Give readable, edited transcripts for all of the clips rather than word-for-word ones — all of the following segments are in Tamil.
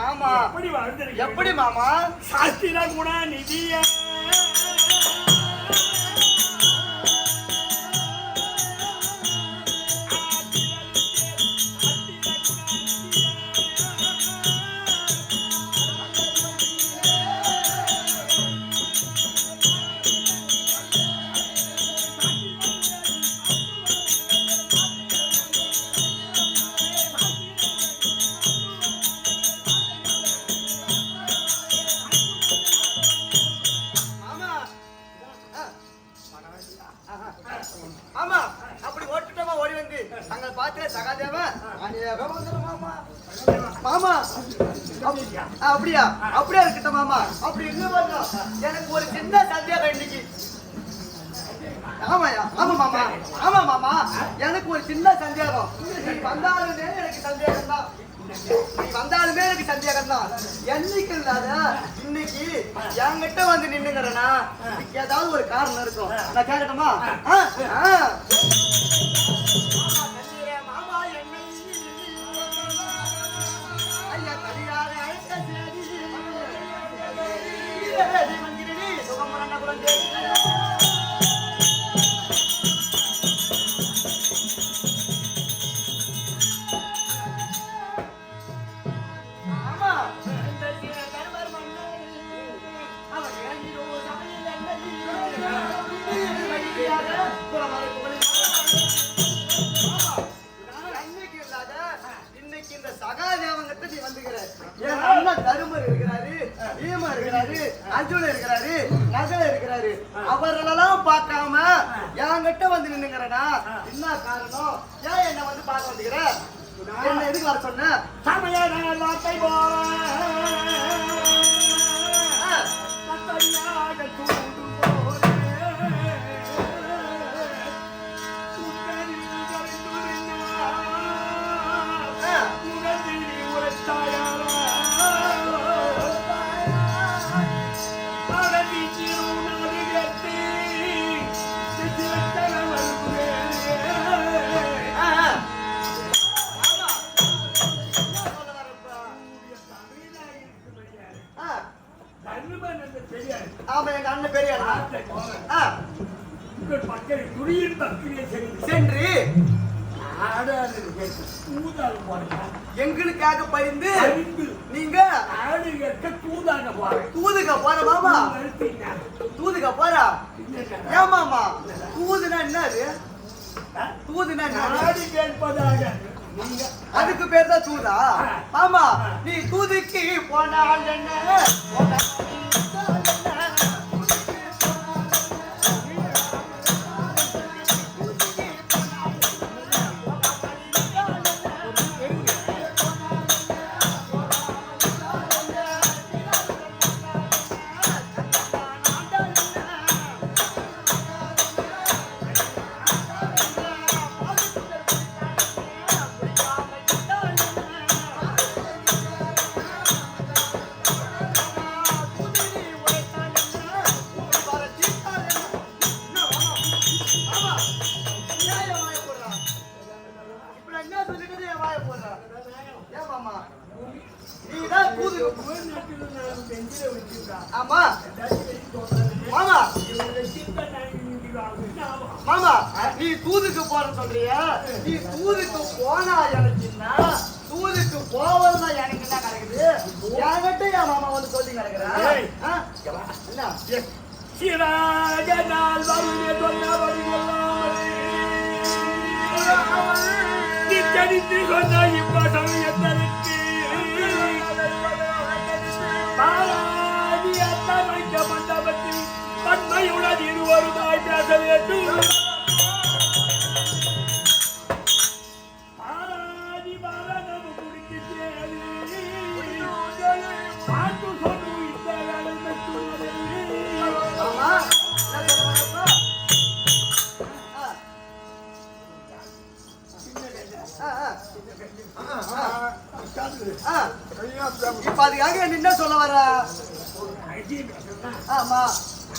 ஆமா எப்படி மாமா சாஸ்திர குண நிதிய ஆமா அப்படி ஓட்டுட்டமா ஓடி வந்து அங்க பாத்து சகாதேவன் மாமா அப்படியா அப்படியா இருக்கட்டும் மாமா அப்படி என்ன பண்ணா எனக்கு ஒரு சின்ன சந்தேகம் இன்னைக்கு ஆமாயா ஆமா மாமா ஆமா மாமா எனக்கு ஒரு சின்ன சந்தேகம் நீ வந்தாலுமே எனக்கு சந்தேகம் தான் வந்தாலுமே எனக்கு சந்தேகம் தான் என்னைக்கு இல்லாத இன்னைக்கு என்கிட்ட வந்து நின்னுங்கிறனா ஏதாவது ஒரு காரணம் இருக்கும் நான் கேட்கட்டுமா இன்னைக்கு இந்த சகாதேவங்கிட்ட நீ வந்துகிற என் அண்ணன் தருமர் இருக்கிறாரு பீமர் இருக்கிறாரு அர்ஜுன் இருக்கிறாரு நகல் இருக்கிறாரு அவர்களெல்லாம் பார்க்காம என்கிட்ட வந்து நின்னுங்கிறனா என்ன காரணம் ஏன் என்ன வந்து பார்க்க வந்துக்கிற என்ன எதுக்கு வர சொன்ன ஆமா எங்க அண்ணன் பெரிய சென்று எங்களுக்காக பறிந்து நீங்க தூதுக போற மாமா தூதுக போறா ஏன் மாமா தூதுனா என்னது தூதுனா நாடு கேட்பதாக அதுக்கு பேர் தான் தூதா ஆமா நீ தூதுக்கு போனால் என்ன ஆமா மாமா மாமா நீ தூதுக்கு போறன்னு சொல்றியா நீ தூதுக்கு போனா எனக்குன்னா தூதுக்கு போவதுனா எனக்கு என்ன கிடைக்குது என்கிட்ட என் மாமா வந்து சொல்லி கிடக்குறேன் சிராஜனால் வருவே சொன்னபடி நிச்சரித்து சொன்ன இவ்வசமயத்தருக்கு பாராதி அத்தமைக்க மண்டபத்தில் பன்மையுடன் இருவருமாய் பேச வேண்டும். பாராதி பாரணம் குடிக்கு தேடி பார்த்து சொன்னு இந்த வேலை இப்ப அதுக்காக என்ன சொல்ல வர? ஆமா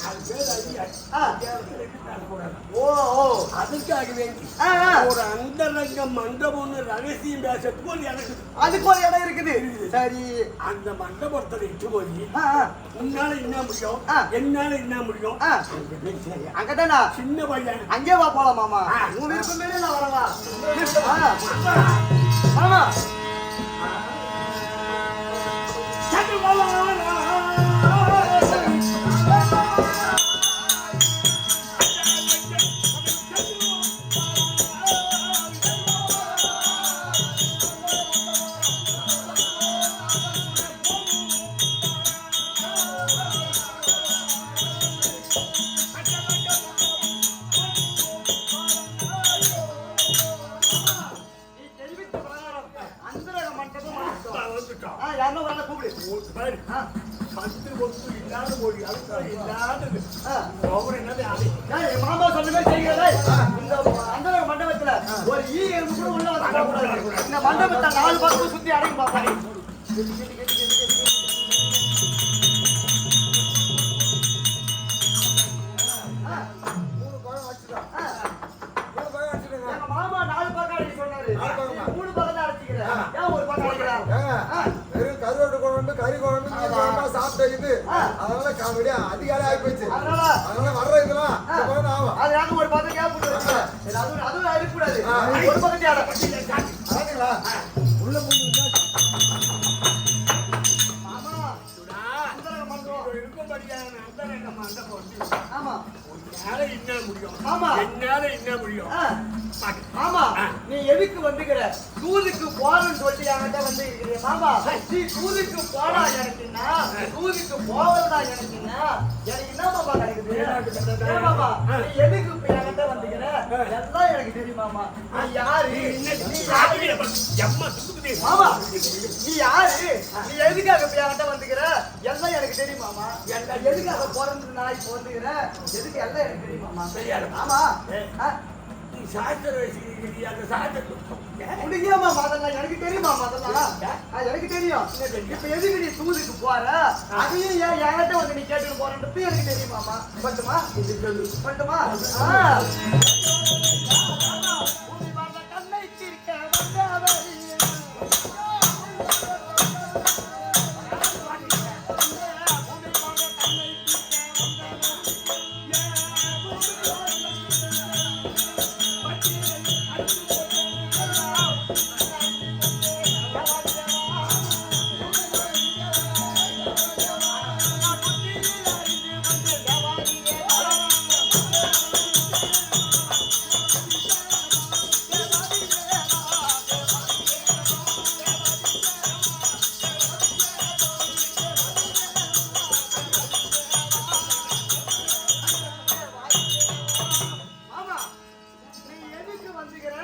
அது பேர் ஐயா. ஆ. தேவதை என்று பேசக்கூடாது. ஓ ஓ அதுக்காக வேண்டி ஆ, ஆ. ஒரு அந்தரங்க மண்டபம்னு ரகசியம் பேசத்துக்கு ஒரு இடம் இருக்குது. அதுக்கு ஒரு இடம் இருக்குது. சரி. அந்த மண்டபத்தை இட்டு போய் ஆ, ஆ. உன்னால என்ன முடியும், ஆ. என்னால என்ன முடியும், ஆ. அங்க போய் சேரு. அங்கதானா? சின்ன பையன் அங்கே வா போலாம் மாமா. ஆ. உன் விருப்பம் மேலே நான் வரவா? மாமா நீ தெரிவித்த பிரகாரம் அந்தரக மண்டபம் வந்துட்டோம். ஆ, யாருன்னா வரல கூப்பிடு. ஆ. பத்து ஒத்து இல்லாத ஒரு அழுத்தம் இல்லாதது ஆ. அவர் என்னது அதை ஏய், மாமா சொன்னமே செய்கிறதே. இந்த அந்தரக மண்டபத்துல ஒரு ஈ எறும்பு கூட உள்ள வரக்கூடாது. இந்த மண்டபத்தை 4 பக்கம் சுத்தி அடங்கி பாப்பாங்க. எங்க மாமா 4 பக்கம் அடிக்க சொன்னாரு. நீ 3 பக்கம் தான் அடிச்சுக்கிற. ஏன் ஒரு பக்கம் அடிக்கிற? ஆ. வெறும் கருவாட்டு குழம்பு கறி குழம்பு மீன் குழம்பா சாப்பிட்ட இது அதனால காமெடியா அதிகாரம் ஆகிப்போச்சு. அதனால வர்ற இதெல்லாம் ஆகும். அது யாரும் ஒரு பக்கம் கேப் போட்டு வச்சுக்க. அதுவும் அடிக்கக்கூடாது. ஒரு பக்கம் தேட. அதாங்களா உள்ள போட்டு மாமா அந்தரக மண்டபம். இருக்கும்படியான அந்தரங்க மண்டபம் வந்து ஆமா என்னால என்ன முடியும், ஆமா. என்னால என்ன முடியும். ஆ. மாமா நீ எதுக்கு வந்துக்கிற? தூதுக்கு போறன்னு சொல்லி என்கிட்ட வந்து இருக்கிற மாமா. நீ தூதுக்கு போடா எனக்குன்னா, தூதுக்கு போவதா எனக்குன்னா, எனக்கு என்ன மாமா கிடைக்குது? ஏன் மாமா நீ எதுக்கு இப்ப என்கிட்ட வந்துக்கிற? எல்லாம் எனக்கு தெரியும் மாமா. நீ யாரு? நீ யாரு? எம்மா சுத்துக்குதே. மாமா நீ யாரு? நீ எதுக்காக இப்ப என்கிட்ட வந்துக்கிற? எல்லாம் எனக்கு தெரியும் மாமா. எதுக்காக போறன்னு நான் இப்ப வந்துக்கிறேன்? எதுக்கு எல்லாம் எனக்கு தெரியும் மாமா. தெரியாது. ஆமா ஆ. நீ சாஸ்திர வயசு அந்த சாஸ்திரம் முடியாமா அதெல்லாம் எனக்கு தெரியுமா அதெல்லாம் எனக்கு தெரியும். இப்ப எதுக்கு நீ தூதுக்கு போற? அதையும் ஏன் என்கிட்ட வந்து நீ கேட்டுட்டு போறன்றது எனக்கு தெரியுமாமா. மட்டுமா மட்டுமா மாமா நீ எதுக்கு வந்துக்கிற?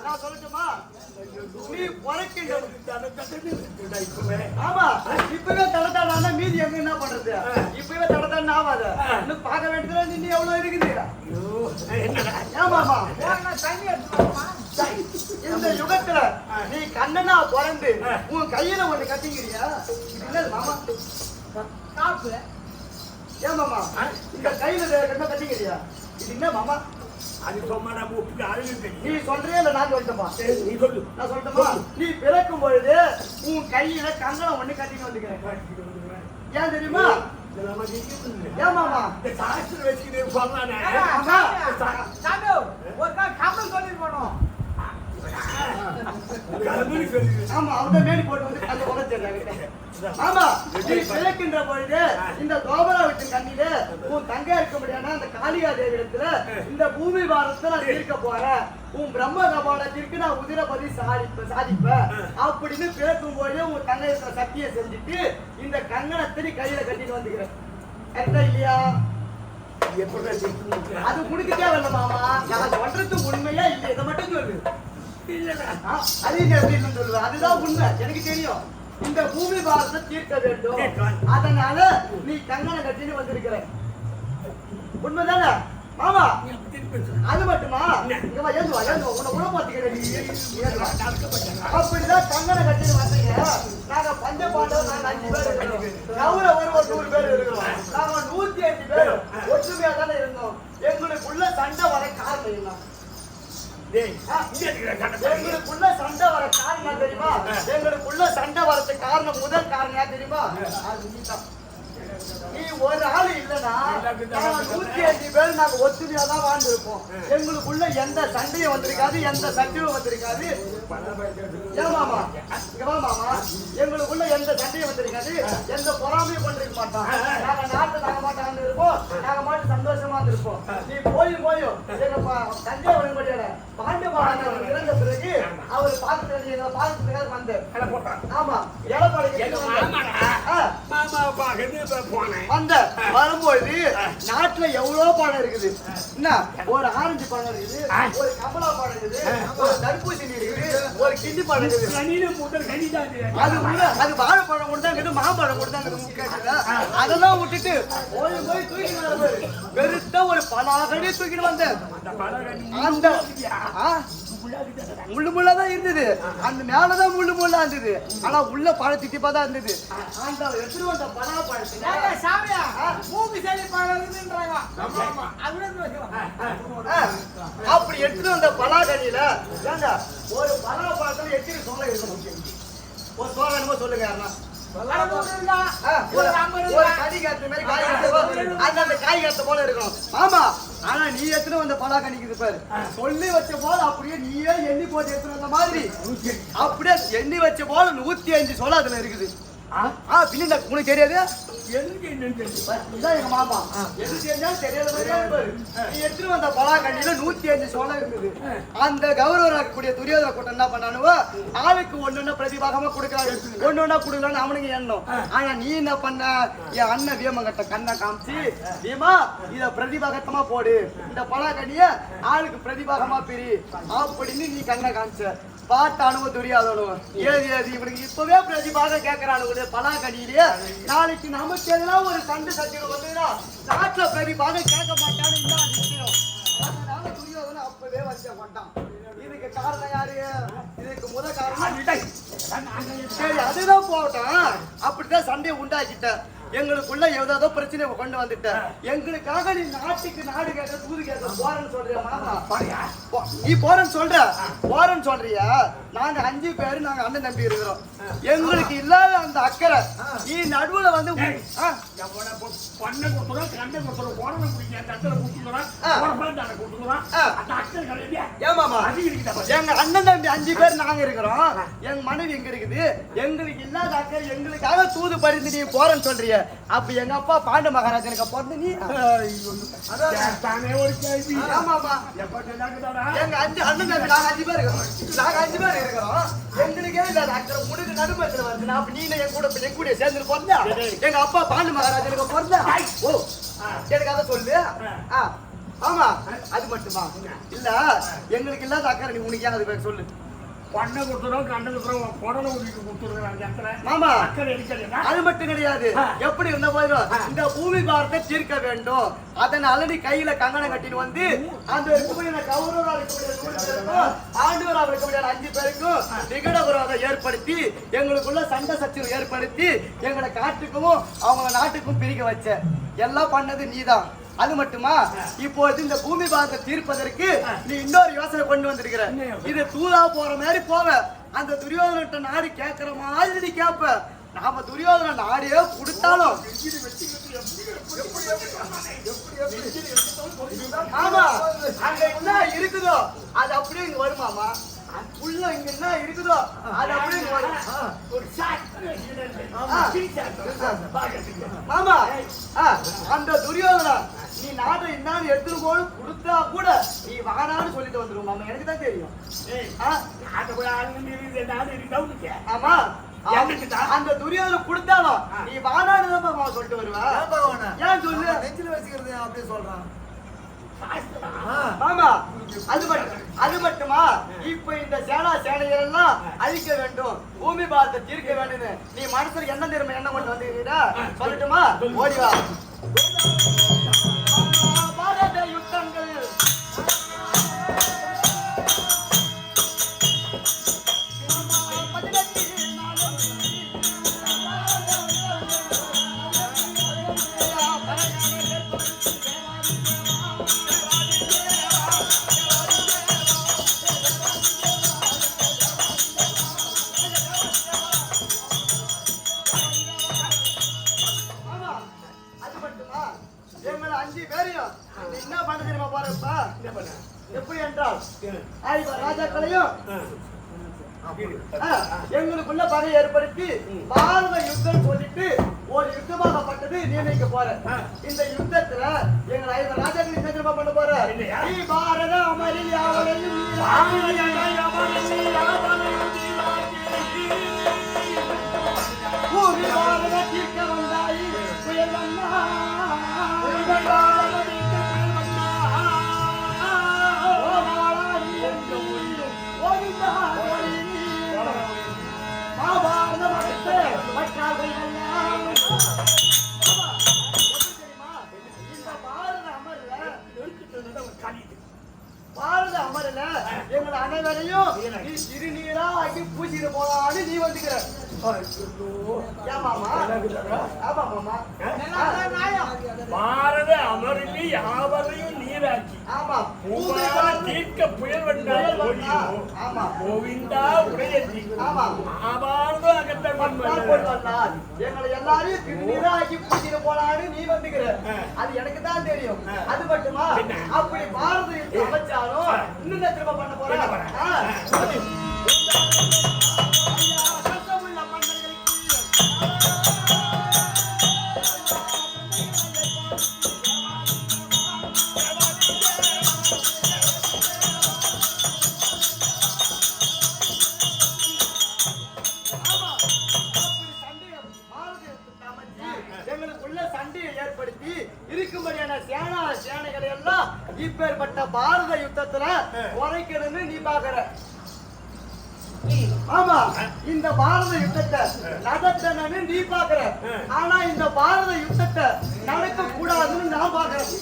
நான் சொல்லட்டுமா? நீ பொறக்கின்ற ஆமா இப்பவே தடத்தானா மீதி எங்க என்ன பண்றது? இப்பவே தடத்தான ஆவாத. இன்னும் பார்க்க வேண்டியதுல நீ எவ்வளவு இருக்குது? ஏன் மாமா இந்த யுகத்துல நீ கண்ணனா பிறந்து உன் கையில ஒண்ணு கட்டிக்கிறியா? இல்ல மாமா காப்பு. ஏன் மாமா இந்த கையில என்ன கட்டிக்கிறியா? இது என்ன மாமா? அது சும்மா நம்ம ஒப்புக்கு அழுகு. நீ சொல்றியா இல்ல நான் சொல்லட்டுமா? நீ சொல்லு. நான் சொல்லட்டுமா? நீ பிறக்கும் பொழுது உன் கையில கங்கணம் ஒண்ணு கட்டிட்டு வந்துக்கிறேன். ஏன் தெரியுமா? ஏன் மாமா இந்த சாஸ்திர வச்சுக்கிட்டு சொன்னானே. ஒரு நாள் கம்பல் சொல்லிட்டு போனோம். கருமணி சொல்லு. ஆமா அவங்க மேடி போட்டு வந்து அந்த உடச்சிடுறாங்க. ஆமா நீ பிறக்கின்ற பொழுது இந்த தோபரா வீட்டு கண்ணில உன் தங்க இருக்க முடியாத அந்த காளிகா தேவி இடத்துல இந்த பூமி பாரத்தை நான் தீர்க்க போறேன். உன் பிரம்ம கபாலத்திற்கு நான் உதிரபதி சாதிப்பேன் அப்படின்னு பேசும் போது உன் தங்க இருக்கிற சக்தியை செஞ்சுட்டு இந்த கங்கணத்தை நீ கையில கட்டிட்டு வந்துக்கிறேன். கரெக்டா இல்லையா? அது முடிக்க தேவையில்ல மாமா. நான் சொல்றது உண்மையா இல்லை இதை மட்டும் சொல்லு. அது எப்படி சொல்லுவேன்? அதுதான் உண்மை. எனக்கு தெரியும். இந்த பூமி பாரத்தை தீர்க்க வேண்டும். அதனால நீ கங்கணம் கட்டிட்டு வந்திருக்கிற. உண்மைதானே? மாமா நீ அப்படி திருப்பி பேசு. அது மட்டுமா இங்க வா ஏந்து வா உன்னை உள்ள பாத்துக்கிறேன் அப்படிதான் கங்கனை கட்டி வந்தீங்க நாங்க பஞ்ச பாண்டவர் நாங்க 5 பேர் இருக்கோம் கவுர ஒரு 100 பேர் இருக்கிறோம் நாங்க 105 பேர் ஒற்றுமையா தானே இருந்தோம் எங்களுக்குள்ள சண்டை வர காரணம் என்ன டேய், இங்க இருக்கிற சண்டை எங்களுக்குள்ள சண்டை வர காரணம் தெரியுமா எங்களுக்குள்ள சண்டை வரதுக்கு காரணம் முதல் காரணம் யார் தெரியுமா அது நீதான் நீ ஒரு ஆளு இல்லனா 105 பேர் நாங்க ஒத்துமையா தான் வாழ்ந்திருப்போம் எங்களுக்குள்ள எந்த சண்டையும் வந்திருக்காது எந்த சண்டையும் வந்திருக்காது ஏன் மாமா இங்க வா மாமா எங்களுக்குள்ள எந்த சண்டையும் வந்திருக்காது எந்த பொறாமையும் பண்ணிருக்க மாட்டோம் நாங்க நாட்டு நாங்க மாட்டாங்க இருப்போம் நாங்க மாட்டு சந்தோஷமா இருப்போம் நீ போயும் எங்க தஞ்சை வழிபடியால பாண்டியபாணன் இறந்த பிறகு அவர் பார்த்துட்டு எங்களை பார்த்துட்டு வந்தார் ஆமா அந்த வரும்போது நாட்டுல எவ்வளவு பணம் இருக்குது என்ன ஒரு ஆரஞ்சு பழம் இருக்குது ஒரு கமலா பழம் இருக்குது ஒரு தர்பூசணி இருக்குது ஒரு கிண்டி பழம் இருக்குது அது வாழைப்பழம் கொடுத்தாங்க மாம்பழம் கொடுத்தாங்க அதெல்லாம் விட்டுட்டு போய் தூக்கிட்டு வர பெருத்த ஒரு பலாகடி தூக்கிட்டு வந்தேன் அந்த முள்ளுதான் இருந்தது அந்த மேலதான் முள்ளா இருந்தது ஆனா உள்ள பழ திட்டிப்பா தான் இருந்தது அந்த எடுத்துட்டு வந்த பலா அப்படி எடுத்துட்டு வந்த பலாகடியில ஒரு பலா பழத்துல எத்தனை சோளை இருக்க முடியும் ஒரு சோளை என்னமோ சொல்லுங்க யாருன்னா காய்கறி போல இருக்கணும் ஆமா ஆனா நீ எத்தனை வந்த பலா கணிக்குது பாரு சொல்லி வச்ச போல அப்படியே நீயே எண்ணி போட்டு எடுத்துட்டு வந்த மாதிரி அப்படியே எண்ணி வச்ச போல 105 சொல்ல அதுல இருக்குது பின்ன உனக்கு தெரியாது எங்க மாமா எது தெரிஞ்சாலும் தெரியாத நீ எடுத்துட்டு வந்த பலா கண்ணியில 105 சோளம் இருக்குது அந்த கௌரவம் இருக்கக்கூடிய துரியோதன கூட்டம் என்ன பண்ணானுவோ ஆளுக்கு ஒண்ணு பிரதிபாகமா கொடுக்கறாங்க ஒண்ணு கொடுக்கலான்னு அவனுக்கு எண்ணம் ஆனா நீ என்ன பண்ண என் அண்ணன் வீமங்கட்ட கண்ணை காமிச்சு வீமா இத பிரதிபாகத்தமா போடு இந்த பலா கண்ணிய ஆளுக்கு பிரதிபாகமா பிரி அப்படின்னு நீ கண்ணை காமிச்ச பார்த்தானுவோ துரியாதனும் ஏது இவனுக்கு இப்பவே பிரதிபாக கேட்கறானுடைய பலா கடியிலேயே நாளைக்கு நமக்கு எதெல்லாம் ஒரு சண்டை சச்சரவு வந்துன்னா நாட்டுல பிரதிபாக கேட்க மாட்டான்னு இதான் நிச்சயம் அதனால துரியோதனை அப்பவே வச்ச மாட்டான் இதுக்கு காரணம் யாரு இதுக்கு முத காரணம் சரி அதுதான் போகட்டும் அப்படித்தான் சண்டையை உண்டாக்கிட்ட எங்களுக்குள்ள ஏதாவது பிரச்சனை கொண்டு வந்துட்ட எங்களுக்காக நீ நாட்டுக்கு நாடு கேட்க தூது கேட்க போறேன்னு சொல்றியா மாமா நீ போறேன்னு சொல்றியா நாங்க 5 பேரு நாங்க அண்ணன் தம்பி இருக்கிறோம் எங்களுக்கு இல்லாத அந்த அக்கறை நீ நடுவுல வந்து எங்க அண்ணன் தம்பி 5 பேர் நாங்க இருக்கிறோம் எங்க மனைவி எங்க இருக்குது எங்களுக்கு இல்லாத அக்கறை எங்களுக்காக தூது பறிந்து நீ போறேன்னு சொல்றிய அப்ப எங்க அப்பா பாண்ட மகாராஜனுக்கு பிறந்து நீ எங்க அண்ணன் தம்பி நாங்க 5 பேர் இருக்கிறோம் எங்களுக்கே இல்லாத அக்கறை முடிவு நடுமத்துல வருது அப்ப நீ என் கூட சேர்ந்து போறதா எங்க அப்பா பாண்ட மகாராஜனுக்கு பிறந்தா ஓ எனக்கு அதை சொல்லு ஆமா அது மட்டுமா இல்ல எங்களுக்கு இல்லாத அக்கறை நீ உனக்கு அது பேர் சொல்லு பண்ண கொடுத்துறோம் கண்ணு கொடுத்துறோம் புடலை ஊட்டிட்டு கொடுத்துருக்காங்க மாமா அது மட்டும் கிடையாது எப்படி இருந்த போதும் இந்த பூமி பாரத்தை தீர்க்க வேண்டும் அதனால நீ கையில கங்கணம் கட்டின்னு வந்து அந்த கௌரவரா இருக்கக்கூடிய ஆண்டவரா இருக்கக்கூடிய 5 பேருக்கும் விகட விரோதம் ஏற்படுத்தி எங்களுக்குள்ள சண்டை சச்சரவு ஏற்படுத்தி எங்களை காட்டுக்கும் அவங்க நாட்டுக்கும் பிரிக்க வச்ச எல்லாம் பண்ணது நீதான் அது மட்டுமா இப்போது இந்த பூமி பாரத்தை தீர்ப்பதற்கு நீ இன்னொரு யோசனை கொண்டு வந்திருக்கிற இது தூளா போற மாதிரி போவ அந்த துரியோதன நாடு கேட்கிற மாதிரி நீ கேப்ப நாம துரியோதன நாடே கொடுத்தாலும் ஆமா அங்க என்ன இருக்குதோ அது அப்படியே இங்க வருமாமா உள்ள இங்க என்ன இருக்குதோ அது அப்படியே இங்க வரும் ஆமா அந்த துரியோதனா நீ நாட்டை என்னன்னு எடுத்துட்டு போய் கொடுத்தா கூட நீ வானான்னு சொல்லிட்டு வந்துருவோம் மாமா எனக்கு தான் தெரியும் ஆமா அந்த துரியோதனை கொடுத்தாலும் நீ வானான்னு தான் சொல்லிட்டு வருவா ஏன் சொல்லு நெஞ்சில வச்சுக்கிறது அப்படியே சொல்றான் ஆமா அது மட்டுமா இப்ப இந்த சேனைகள் எல்லாம் அழிக்க வேண்டும் பூமி பாரத்தை தீர்க்க வேண்டும் நீ மனசுல என்ன திறமை என்ன கொண்டு வந்தீங்கன்னா சொல்லட்டுமா ஓடிவா பாரத யுத்தங்கள் ஐவர் ராஜாக்களையும் எங்களுக்குள்ள பகை ஏற்படுத்தி பாரத யுத்தம் சொல்லிட்டு ஒரு யுத்தமாகப்பட்டது நியமிக்க போற. இந்த யுத்தத்துல எங்க ஐவர் ராஜாக்கள் என்ன திரும்ப பண்ண போற? நீ பாரத அமரில் யாவரையும் பாரத தீர்க்க வந்தாய் புயல் வந்தா பாரத அமரல எங்களை அனைவரையும் நீ சிறுநீரா ஆக்கி பூச்சிட்டு போலான்னு நீ வந்துக்கிற. பாரத அமரில் யாவரையும் நீராக்கி தீர்க்க புயல் வந்தால் கோவிந்தா உடையத்தி எங்களை எல்லாரையும் சிறுநீரா ஆக்கி பூச்சிட்டு போலான்னு நீ வந்துக்கிற. அது எனக்கு தான் தெரியும். அது மட்டுமா அப்படி பாரத அமைச்சாலும் இன்னும் திரும்ப பண்ண போறேன். எங்களுக்குள்ள சண்டையை ஏற்படுத்தி இருக்கும்படியான சேனைகளை எல்லாம் இப்பேற்பட்ட பாரத யுத்தத்துல குறைக்கணும்னு நீ பாக்குற. ஆமா, இந்த பாரத யுத்தத்தை நடத்தணும்னு நீ பாக்குற. ஆனா இந்த பாரத யுத்தத்தை நடக்க கூடாதுன்னு நான் பாக்குறேன்.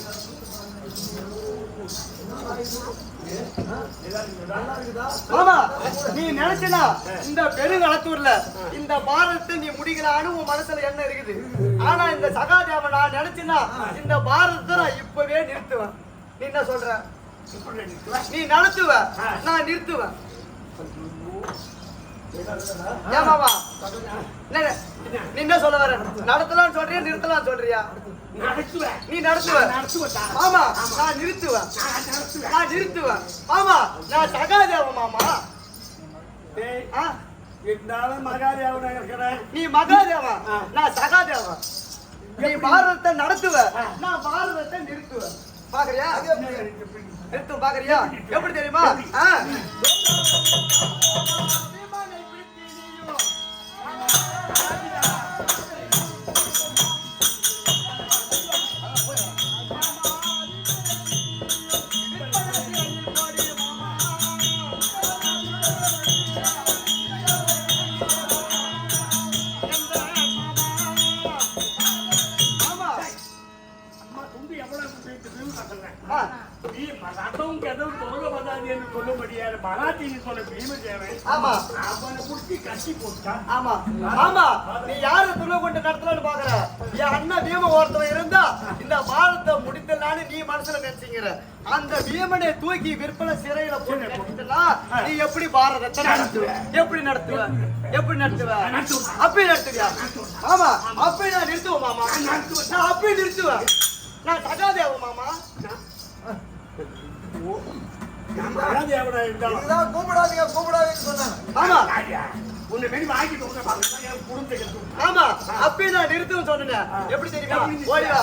ஆமா, நீ நினைச்சனா இந்த பெருங்களத்தூர்ல இந்த பாரதத்தை நீ முடிக்கலான்னு உன் மனசுல என்ன இருக்குது. ஆனா இந்த சகாதேவன் நான் நினைச்சனா இந்த பாரதத்தை நான் இப்பவே நிறுத்துவேன். நீ என்ன சொல்ற? நீ நடத்துவ, நான் நிறுத்துவேன். ஏமாவா நீ என்ன சொல்ல வர? நடத்தலாம் சொல்றியா நிறுத்தலாம் சொல்றியா? நீ நடத்துவ. ஆமா, நான் நிறுத்துவேன். நான் நிறுத்துவேன். ஆமா, நான் சகாதேவன் மாமா. மகாதேவன் இருக்கிறேன். நீ மகாதேவன், நான் சகாதேவன். நீ பாரதத்தை நடத்துவ, நான் பாரதத்தை நிறுத்துவேன். பாக்குறியா? நிறுத்தும் பாக்குறியா? எப்படி தெரியுமா? நீ யாரு துணை கொண்டு நடத்தலான்னு பாக்குற? என் அண்ணன் பீம ஒருத்தவன் இருந்தா இந்த பாரதத்தை முடித்தலான்னு நீ மனசுல நினைச்சீங்கிற. அந்த பீமனை தூக்கி விற்பனை சிறையில போட்டு நீ எப்படி பாரதத்தை நடத்துவ? எப்படி நடத்துவ? எப்படி நடத்துவ? அப்படி நடத்துவியா? ஆமா, அப்படி நான் நிறுத்துவேன் மாமா. நான் அப்படி நிறுத்துவேன். நான் சகாதேவ மாமா. கூப்பிடாதீங்க கூப்பிடாதீங்கன்னு சொன்னாங்க. ஆமா, உன்னை வெளியே வாங்கிட்டு ஆமா, அப்படி நான் நிறுத்துவேன் சொன்னேன். எப்படி தெரியுமா? ஓடிவா.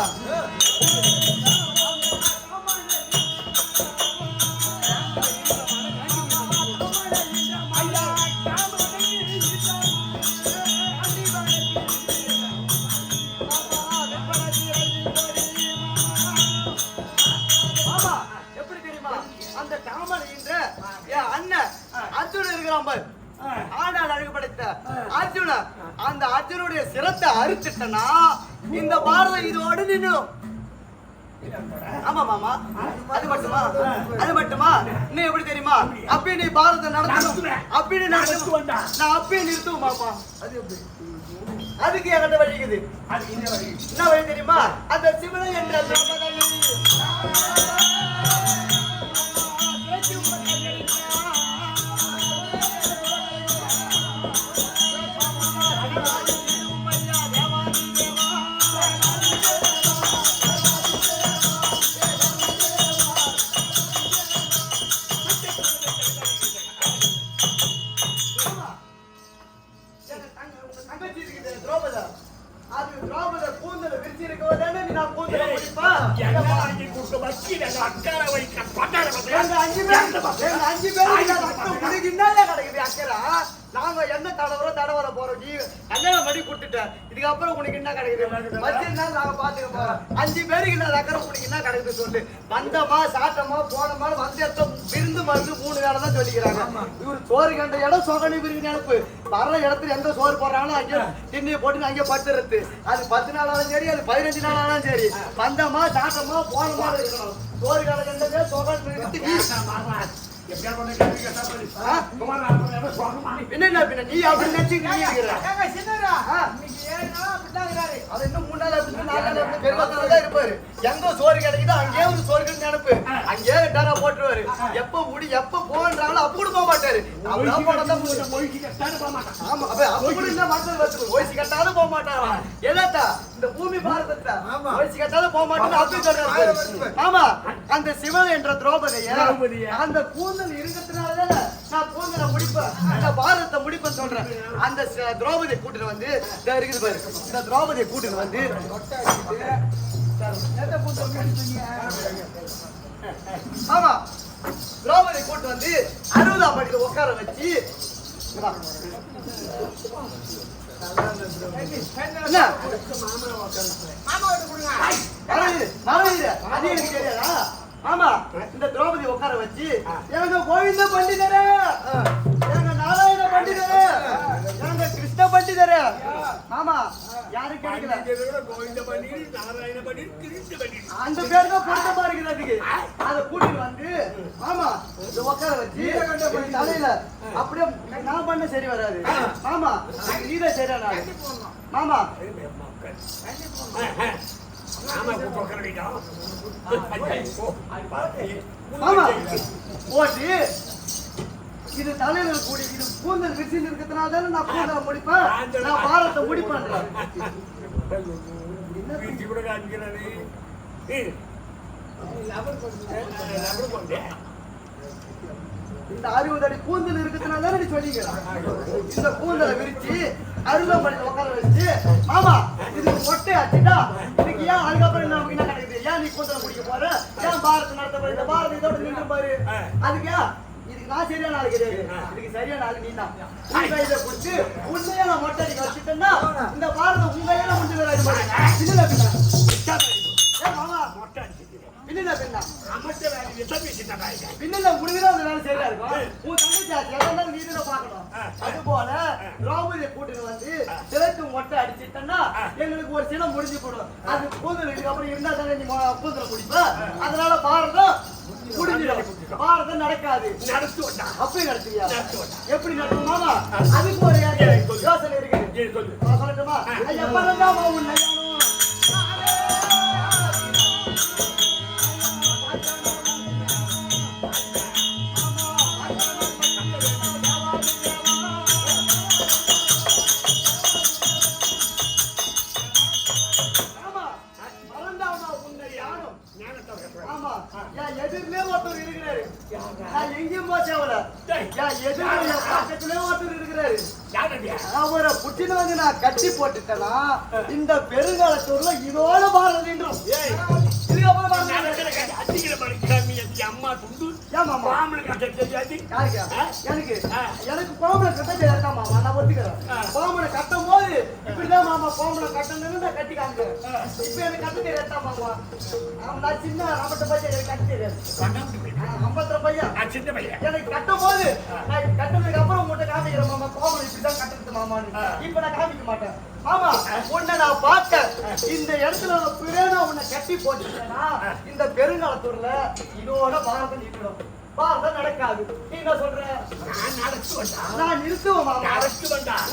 அந்த அர்ஜுனுடைய சிரத்தை அறுத்துட்டனா இந்த பாரதம் இதோடு நின்னும். ஆமா மாமா, அது மட்டுமா? அது மட்டுமா? நீ எப்படி தெரியுமா? அப்படி நீ பாரதத்தை நடத்தணும். அப்படி நடத்துவேன். நான் அப்படியே நிறுத்துவேன் மாமா. அதுக்கு என்கிட்ட வழிக்குது. என்ன வழி தெரியுமா? அந்த சிவனை என்ற அக்கறை வைக்க பட்டார எங்க 5 பேர் ரத்தம் உனக்கு என்னங்க கிடைக்குது அக்கறை? நாங்க என்ன தடவர போறோம். நீ கல்யாணம் பண்ணி கொடுத்துட்டேன், இதுக்கப்புறம் உனக்கு என்ன கிடைக்குது? 10 நாள் நாங்க பாத்துக்க போறோம். 5 பேருக்கு இல்லாத அக்கறை உனக்கு என்ன கிடைக்குது சொல்லு. வந்தமா சாட்டமா போனமா வந்து எடுத்த விருந்து மருந்து 3 வேலை தான் சொல்லிக்கிறாங்க. இவரு சோறு கண்ட இடம் சோகனி பிரிவு நினைப்பு. வர்ற இடத்துல எந்த சோறு போடுறாங்களோ அங்கே திண்ணியை போட்டு அங்கே பத்துறது. அது 10 நாளாலும் சரி, அது 15 நாளாலும் சரி, வந்தமா சாட்டமா போனமா இருக்கணும். சோறு கண்ட சோகனி என்ன பின்ன நீ அப்படி நினைச்சுக்கிட்டு நீ இருக்கிற அது இன்னும் 3 நாள் அப்படி 4 நாள் அப்படி பெருமாள் இருப்பாரு. எங்க சோறு கிடைக்குதோ அங்கேயே ஒரு சோறு நினைப்பு, அங்கேயே டரா போட்டுருவாரு. எப்ப போன்றாங்களோ அப்ப கூட போக மாட்டாரு. அப்படிதான் போனதான் ஆமா. அப்படி இல்ல மக்கள் வச்சு ஓய்ச்சி கட்டாலும் போக மாட்டாரா? என்னத்தா இந்த பூமி பாரதத்தை ஓய்ச்சி கட்டாலும் போக மாட்டேன்னு அப்படி சொல்றாரு. ஆமா, அந்த சிவன் என்ற திரௌபதிய அந்த கூந்தல் இருக்கிறதுனாலதானே நான் கூந்தலை முடிப்பேன், அந்த பாரதத்தை முடிப்பேன்னு சொல்றேன். அந்த திரௌபதியை கூட்டிட்டு வந்து இருக்குது பாரு, இந்த திரௌபதியை கூட்டிட்டு வந்து ஆமா திரௌபதியை கூட்டு வந்து 60ஆம் படியில உட்கார வச்சு ஆமா இந்த திரௌபதி உட்கார வச்சு எங்க கோவிந்த பண்டிதரே, எங்க நாராயண பண்டிதரே, எங்க கிருஷ்ண பண்டிதரே. ஆமா யாரும் கிடைக்கல, அந்த பேர் தான் பொருத்தமா இருக்குது. அதுக்கு அதை கூட்டிட்டு வந்து ஆமா உட்கார வச்சு தலையில அப்படியே நான் பண்ண சரி வராது. ஆமா நீதான் சரியா மாமா ஆமா போட்டு இது தலையில கூடி இது கூந்தல் விரிச்சு இருக்கிறதுனால தானே நான் கூந்தலை முடிப்பேன், நான் பாரத்தை முடிப்பேன். இந்த 60 அடி கூந்தல் இருக்கிறதுனால தானே நீ சொல்லிக்கிறேன். இந்த கூந்தலை விரிச்சு 60ஆம் படியில உட்கார வச்சு ஆமா இதுக்கு மொட்டை ஆச்சுட்டா இதுக்கு ஏன் அதுக்கப்புறம் என்ன கிடைக்குது? ஏன் நீ கூந்தலை முடிக்க போற? ஏன் பாரத நடத்த போற? இந்த பாரத இதோட நின்று பாரு. அதுக்கு இதுக்கு நான் சரியான ஆளு கிடையாது, இதுக்கு சரியான ஆளு நீ தான். உன் கையில குடிச்சு உண்மையா நான் மொட்டை அடிக்க வச்சுட்டேன்னா இந்த பாரதம் உன் கையில முடிஞ்சு வராது. மாமா மொட்டை அடிச்சு பின்ன பின்ன முடிவுதான் அந்த வேலை சரியா இருக்கும். உன் தங்கச்சி எதாவது நீ தான் பார்க்கணும். அது போல திரௌபதியை கூட்டிட்டு வந்து சிலைக்கு மொட்டை அடிச்சுட்டேன்னா எங்களுக்கு ஒரு சினம் முடிஞ்சு போடும். அது கூந்தல் இதுக்கப்புறம் இருந்தா தானே நீ கூந்தலை குடிப்ப. அதனால பாரதம் முடிஞ்சிடும், பாரதம் நடக்காது. அப்படி நடத்துவியா? எப்படி நடக்கும் மாமா? அதுக்கு ஒரு யோசனை இருக்கு, சொல்லட்டுமா? எப்பதான் உன்னை எதிர்மே ஒருத்தர் இருக்கிறாரு. நான் எங்கேயும் போச்சவல எதிர்ல பக்கத்திலே ஒருத்தர் இருக்கிறாரு. அவரை புட்டின வந்து நான் கட்டி போட்டுட்டேன்னா இந்த பெருங்காலத்தூர்ல இதோட பாரதம் நின்றும். எனக்கு கோமலை கட்ட தெரியாதா மாமா? நான் ஒத்துக்கிறேன். கோமலை கட்டும் போது இப்படிதான் மாமா கோமலை கட்டணும்னு நான் கட்டி காமிக்கிறேன். இப்ப எனக்கு கட்ட தெரியாதா மாமா? நான் சின்ன 50 பையன் எனக்கு கட்ட தெரியாது. 50 பையன் சின்ன பையன் எனக்கு கட்டும் போது நான் கட்டினதுக்கு அப்புறம் உங்கள்கிட்ட காமிக்கிறேன் மாமா கோமலை இப்படிதான் கட்டுறது மாமான்னு. இப்ப நான் காமிக்க மாட்டேன் மாமா. உன்னை நான் பார்த்தேன் இந்த இடத்துல பிறனா உன்னை கட்டி போட்டுட்டேன்னா இந்த பெருங்காலத்தூர்ல இதோட பாரதம் நிற்கணும், பாரதம் நடக்காது. நீ என்ன சொல்ற? நான் நிறுத்துவேன் மாமா.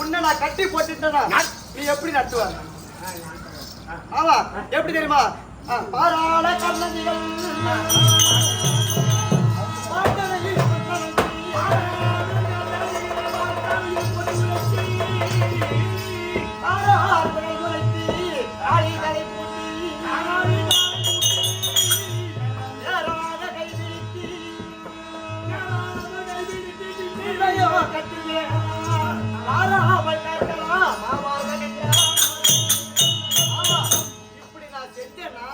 உன்னை நான் கட்டி போட்டுட்டேன்னா நீ எப்படி நட்டுவ? ஆமா எப்படி தெரியுமா? பாராள கண்ணதிகள் இப்படி நான் செஞ்சேன்னா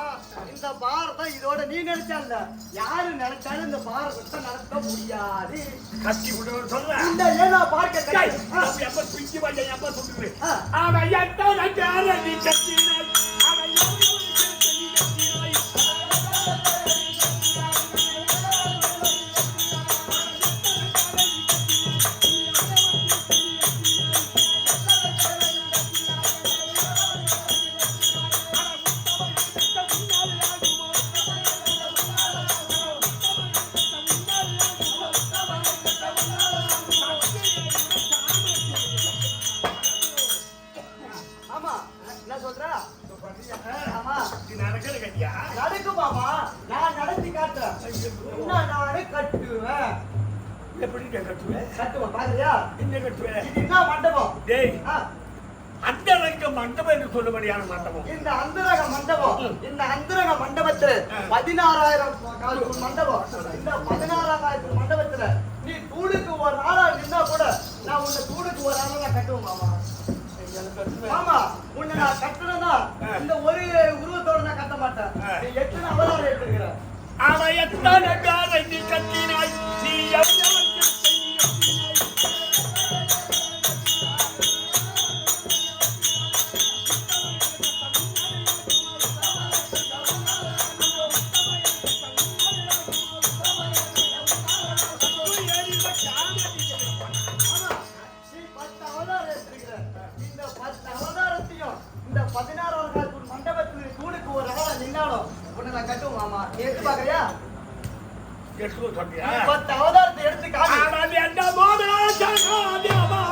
இந்த பாரதம் இதோட அதோட நீ நினைச்சால யாரு நினைச்சாலும் இந்த பாரதத்தை நடத்த முடியாது. கட்டி விடுறேன்னு சொல்றேன். இந்த ஏனா பார்க்க டேய், எப்ப பிஞ்சு பையன் எப்ப சொல்லுது? அவன் எத்தனை பேரை நீ கட்டினாய்? அவன் எவ்வளவு பேருக்கு நீ கட்டினாய்? ஆமா என்ன சொல்ற? ஆமா நீ நடக்கிற கட்டியா? நடக்கும் மாமா, நான் நடத்தி காட்டுறேன். இன்னும் நானே கட்டுவேன். எப்படி கட்டுவேன்? கட்டுவேன் பாக்குறியா? என்ன கட்டுவேன்? இது என்ன மண்டபம்? டேய், ஆ, அந்த ரங்க மண்டபம் என்று சொல்லும்படியான மண்டபம். இந்த அந்தரக மண்டபம், இந்த அந்தரக மண்டபத்துல 16,000 மண்டபம். இந்த 16,000 மண்டபத்துல நீ தூணுக்கு ஒரு ஆளா நின்னா கூட நான் உன்னை தூணுக்கு ஒரு ஆளா நான் கட்டுவேன் மாமா. ஆமா, உன்னை நான் கட்டணும்னா இந்த ஒரு உருவத்தோட நான் கட்ட மாட்டேன். நீ எத்தனை அவதாரம் எடுத்துக்கிற? அவன் எத்தனை பேரை நீ கட்டினாய்? நீ எவ்வளவு பேரை நீ கட்டினாய்? ஆமா, நீ 10 அவதாரம் எடுத்துக்கிற. இந்த 10 அவதாரத்தையும் இந்த 16,000 மண்டபத்துல தூணுக்கு ஒரு ஆளா நின்னாலும் உன்னை நான் கட்டுவேன் மாமா. நீ எடுத்து பாக்குறியா? ಎಷ್ಟು சொல்றியா? 10 அவதாரத்தை எடுத்து காட்டு. அவன் என்ன மோதா ஆமா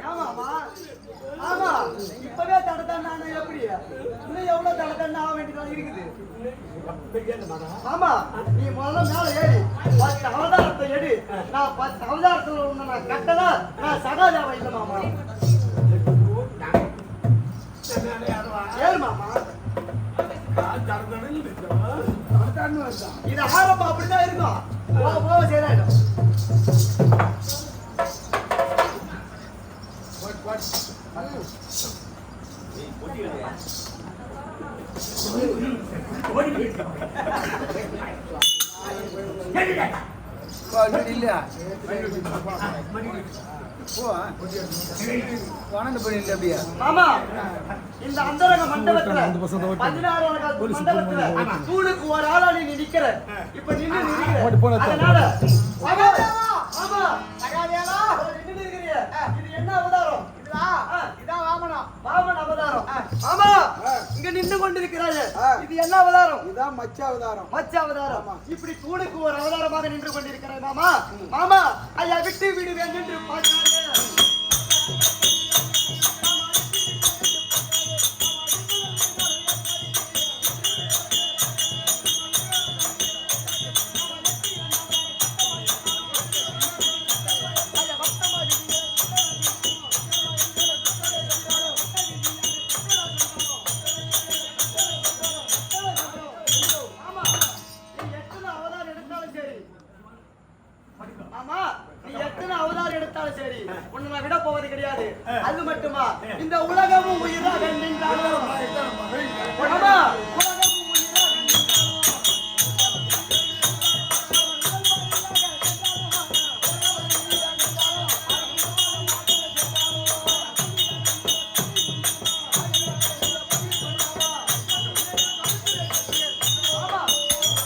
ஆமாமா, ஆமா, இப்பவே தடத்தானா எப்படி? இன்னும் எவ்வளவு தடத்தானா ஆக வேண்டியதா இருக்குது? ஆமா, நீ முதல்ல மேல ஏறி 10 அவதாரத்தை எடு. நான் 10 அவதாரத்துல உன்னை நான் கட்டல, நான் சகாதேவா இல்ல மாமா. ஏறு மாமா. இது ஆரம்பம் அப்படிதான் இருக்கும். போக போக சரியாயிடும். மாமா, இந்த அந்தரங்க மண்டபத்துல 16,000 மண்டபத்துல தூணுக்கு ஒரு ஆளா நீ நிக்கிற. இப்ப நின்னு நிக்கிற. அதனால சகாதேவா, ஆமா சகாதேவா, நின்னு நிக்கிறியே. இது என்ன அவதாரம்? இதான் வாமன அவதாரம். ஆமா, இங்க நின்னு கொண்டிருக்கிறாரு. இது என்ன அவதாரம்? இதான் மச்ச அவதாரம். மச்ச அவதாரம். இப்படி தூணுக்கு ஒரு அவதாரமாக நின்று கொண்டிருக்கிறார் மாமா. மாமா, ஐயா விட்டு விடுவேன் என்று பார்க்காதே. ஆமா, நீ எத்தனை அவதாரம் எடுத்தாலும் சரி. ஆமா, நீ எத்தனை அவதாரம் எடுத்தாலும் சரி, உன்னை நான் விட போவது கிடையாது. அது மட்டுமா, இந்த உலகமும் உயிராக நின்றாலும் ஆமா, உலகமும் உயிராக ஆமா,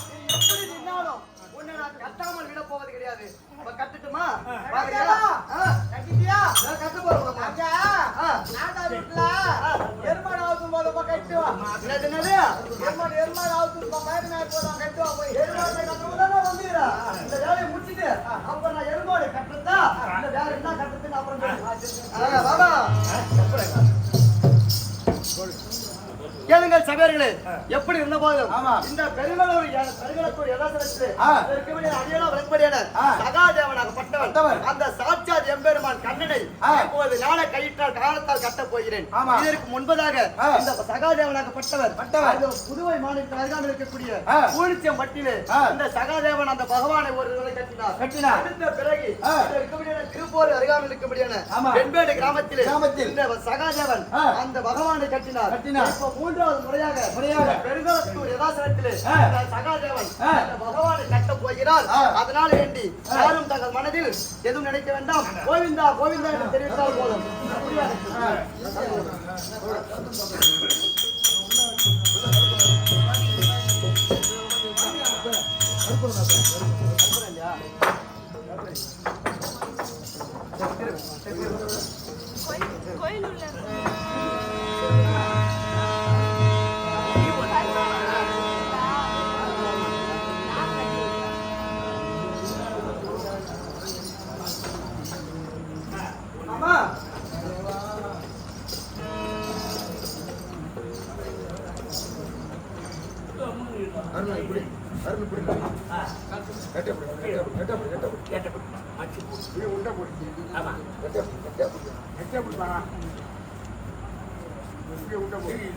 நீ எப்படி நின்னாலும் உன்னை நான் கட்டாமல் விட போவது கிடையாது. இப்ப கட்டுட்டுமா? பாக்குறியா? கட்டிட்டியா? நான் கட்ட போறேன் மாமா. நாடா வீட்டுல எருமாடு ஆவுக்கும் போது கட்டுவா. என்னது? எருமாடு ஆவுக்கும் மயிர் மேல போதும் கட்டுவா போய். எருமாடு கட்டுறதுதான் வந்துடுறா. இந்த வேலையை முடிச்சிட்டு அப்புறம் நான் எருமாடு கட்டுறதா இந்த வேலை என்ன கட்டுறதுன்னு அப்புறம் பாபா கேளுங்க. கேளுங்கள் சபையர்களே, எப்படி இருந்த போதும் ஆமா. இந்த பெருங்களூர் யதாசனத்திலே ஆ. இருக்கக்கூடிய அடியாள விளக்கும்படியான ஆ. சகாதேவனாகப்பட்டவன் அந்த சாட்சாத் எம்பெருமான் கண்ணனை ஆ. இப்போது ஞான கயிற்றால் காலத்தால் கட்டப் போகிறேன். ஆமா. இதற்கு முன்பதாக ஆ. இந்த சகாதேவனாகப்பட்டவர் பட்டவர். அது புதுவை மாநிலத்தில் அருகாமல் இருக்கக்கூடிய ஆ. பூலிச்சம் மட்டிலே ஆ. இந்த சகாதேவன் அந்த பகவானை ஒரு தடவை கட்டினார். அடுத்த பிறகு ஆ. இங்க இருக்கக்கூடியான திருப்போர் அருகாமல் இருக்கக்கூடியான ஆமா. வெண்பேடு கிராமத்தில் கிராமத்தில் இந்த சகாதேவன் ஆ. அந்த பகவானை கட்டினார். கட்டினார். இப்போ மூன்றாவது முறையாக பெருங்கலத்தூர் யதாசனத்திலே ஆ. இந்த சகாதேவன் ஆ. அந்த பகவானை கட்டப் போகிறார். ஆ. அதனால் வேண்டி யாரும் தங்கள் மனதில் எதுவும் நினைக்க வேண்டாம். கோவிந்தா கோவிந்தா என்று தெரிவித்தால் போதும். கோயில் உள்ள அம்மா அருண் இப்படி அருண் இப்படி கட்ட போடு கட்ட போடு கட்ட போடு கேட்டப்பட்டு மச்சி போடு. இப்படி உண்டை போடு ஆமா. கட்ட போடு கேட்டப்பட்டு இப்படி உண்டை போடு